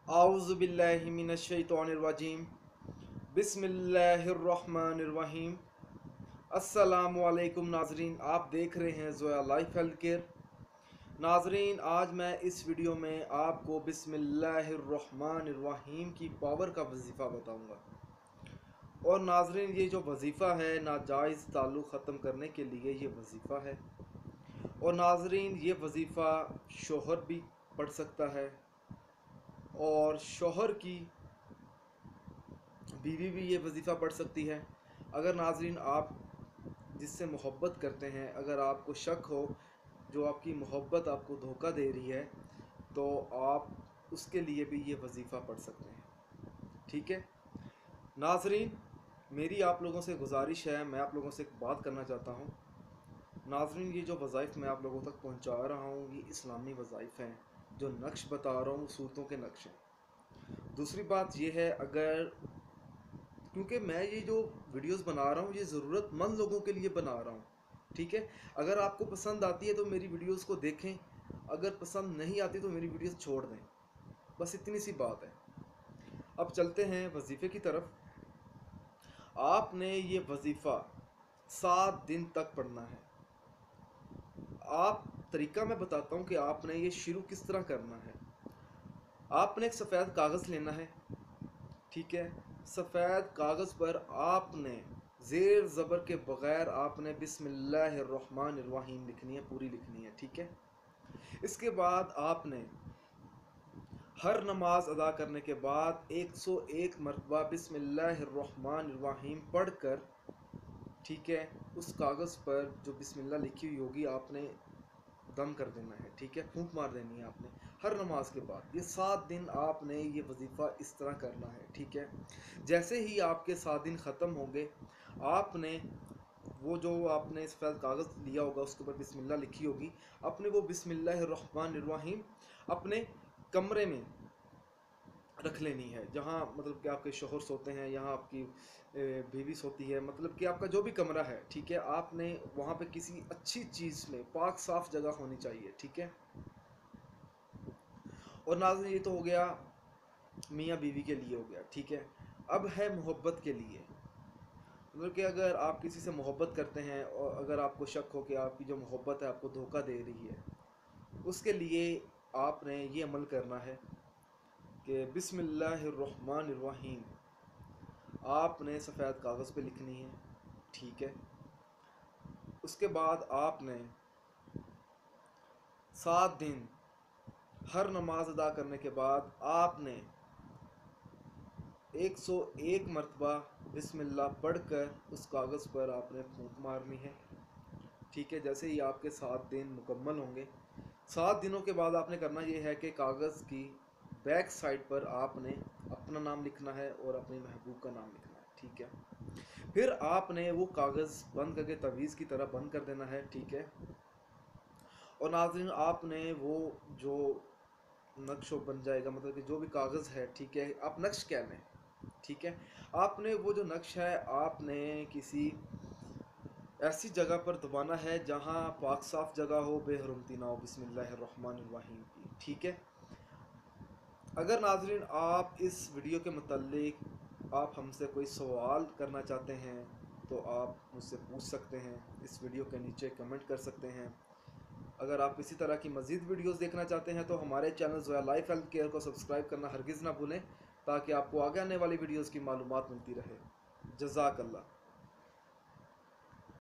आऊज़ु बिल्लाहि मिनश शैतानिर रजीम बिस्मिल्लाहिर्रहमानिर रहीम। अस्सलामु अलैकुम नाजरीन, आप देख रहे हैं ज़ोया लाइफ हेल्थ केयर। नाजरीन, आज मैं इस वीडियो में आपको बिस्मिल्लाहिर्रहमानिर रहीम की पावर का वजीफ़ा बताऊंगा। और नाजरीन, ये जो वजीफ़ा है नाजायज़ ताल्लुक़ ख़त्म करने के लिए ये वजीफ़ा है। और नाजरीन, ये वजीफ़ा शोहर भी पढ़ सकता है और शोहर की बीवी भी ये वजीफ़ा पढ़ सकती है। अगर नाजरीन आप जिससे मोहब्बत करते हैं, अगर आपको शक हो जो आपकी मोहब्बत आपको धोखा दे रही है, तो आप उसके लिए भी ये वजीफ़ा पढ़ सकते हैं। ठीक है नाजरीन, मेरी आप लोगों से गुजारिश है, मैं आप लोगों से एक बात करना चाहता हूँ। नाजरीन, ये जो वज़ाइफ मैं आप लोगों तक पहुँचा रहा हूँ ये इस्लामी वज़ाइफ हैं। जो नक्श बता रहा हूँ सूरतों के नक्श हैं। दूसरी बात ये है, अगर क्योंकि मैं ये जो वीडियोस बना रहा हूँ ये ज़रूरतमंद लोगों के लिए बना रहा हूँ। ठीक है, अगर आपको पसंद आती है तो मेरी वीडियोस को देखें, अगर पसंद नहीं आती तो मेरी वीडियोस छोड़ दें, बस इतनी सी बात है। अब चलते हैं वजीफ़े की तरफ। आपने ये वजीफ़ा 7 दिन तक पढ़ना है। आप तरीका मैं बताता हूँ कि आपने ये शुरू किस तरह करना है। आपने एक सफ़ेद कागज़ लेना है। ठीक है, सफ़ेद कागज़ पर आपने ज़ेर ज़बर के बग़ैर आपने बिस्मिल्लाहिर्रहमानिर्रहीम लिखनी है, पूरी लिखनी है। ठीक है, इसके बाद आपने हर नमाज अदा करने के बाद 101 मरतबा बिस्मिल्लाहिर्रहमानिर्रहीम पढ़कर, ठीक है, उस कागज़ पर जो बिस्मिल्लाह लिखी हुई होगी आपने दम कर देना है। ठीक है, फूंक मार देनी है आपने हर नमाज के बाद। ये 7 दिन आपने ये वजीफ़ा इस तरह करना है। ठीक है, जैसे ही आपके 7 दिन ख़त्म होंगे, आपने वो जो आपने सफ़ेद कागज़ लिया होगा उसके ऊपर बिस्मिल्लाह लिखी होगी, आपने वो बिस्मिल्लाहिर्रहमानिर्रहीम अपने कमरे में रख लेनी है, जहाँ मतलब कि आपके शोहर सोते हैं, यहाँ आपकी बीवी सोती है, मतलब कि आपका जो भी कमरा है। ठीक है, आपने वहाँ पे किसी अच्छी चीज़ में पाक साफ़ जगह होनी चाहिए। ठीक है, और नाज़रीन ये तो हो गया मियाँ बीवी के लिए हो गया। ठीक है, अब है मोहब्बत के लिए। मतलब कि अगर आप किसी से मोहब्बत करते हैं और अगर आपको शक हो कि आपकी जो मोहब्बत है आपको धोखा दे रही है, उसके लिए आपने ये अमल करना है कि बिस्मिल्लाहिर्रहमानिर्रहीम आपने सफ़ेद कागज़ पे लिखनी है। ठीक है, उसके बाद आपने 7 दिन हर नमाज अदा करने के बाद आपने 101 मरतबा बिस्मिल्लाह पढ़कर उस कागज़ पर आपने फूंक मारनी है। ठीक है, जैसे ही आपके 7 दिन मुकम्मल होंगे, 7 दिनों के बाद आपने करना ये है कि कागज़ की बैक साइड पर आपने अपना नाम लिखना है और अपने महबूब का नाम लिखना है। ठीक है, फिर आपने वो कागज़ बंद करके तवीज़ की तरह बंद कर देना है। ठीक है, और नाज़रीन आपने वो जो नक्श बन जाएगा, मतलब कि जो भी कागज़ है, ठीक है, आप नक्श कह लें। ठीक है, आपने वो जो नक्श है आपने किसी ऐसी जगह पर दबाना है जहाँ पाक साफ जगह हो, बेहरमती ना हो, बिस्मिल्लाहिर्रहमानिर्रहीम की। ठीक है, अगर नाजरीन आप इस वीडियो के मुताल्लिक आप हमसे कोई सवाल करना चाहते हैं तो आप मुझसे पूछ सकते हैं, इस वीडियो के नीचे कमेंट कर सकते हैं। अगर आप इसी तरह की मज़ीद वीडियोस देखना चाहते हैं तो हमारे channel Zoya life health care को सब्सक्राइब करना हरगिज़ ना भूलें, ताकि आपको आगे आने वाली वीडियोस की मालूमात मिलती रहे। जज़ाकल्लाह।